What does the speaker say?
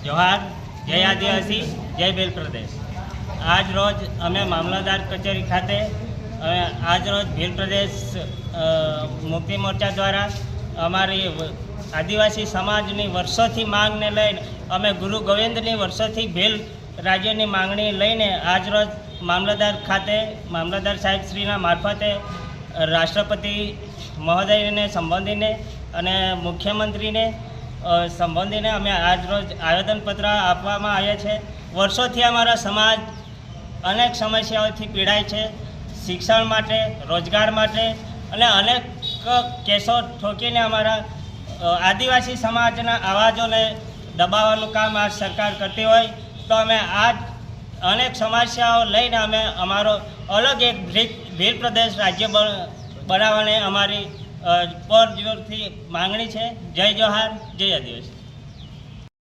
જોહાર, જય આદિવાસી, જય ભીલ પ્રદેશ। આજ રોજ અમે મામલતદાર કચેરી ખાતે આજ રોજ ભીલ પ્રદેશ મુક્તિ મોરચા દ્વારા અમારી આદિવાસી સમાજની વર્ષોથી માંગને લઈને અમે ગુરુ ગોવિંદની વર્ષોથી ભીલ રાજ્યની માંગણી લઈને આજ રોજ મામલતદાર ખાતે મામલતદાર સાહેબશ્રીના મારફતે રાષ્ટ્રપતિ મહોદયને સંબોધીને અને મુખ્યમંત્રીને સંબોધીને અમે આજ રોજ આવેદનપત્ર આપવામાં આવ્યા છે। વર્ષોથી અમારા સમાજ અનેક સમસ્યાઓથી પીડાય છે, શિક્ષણ માટે, રોજગાર માટે અને અનેક કેસો ઠોકીને અમારા આદિવાસી સમાજના અવાજોને દબાવવાનું કામ આ સરકાર કરતી હોય તો અમે આજ અનેક સમસ્યાઓ લઈને અમે અમારો અલગ એક ભીલ પ્રદેશ રાજ્ય બનાવવાની અમારી પરજોરથી માંગણી છે। જય જોહાર, જય આદિવાસી।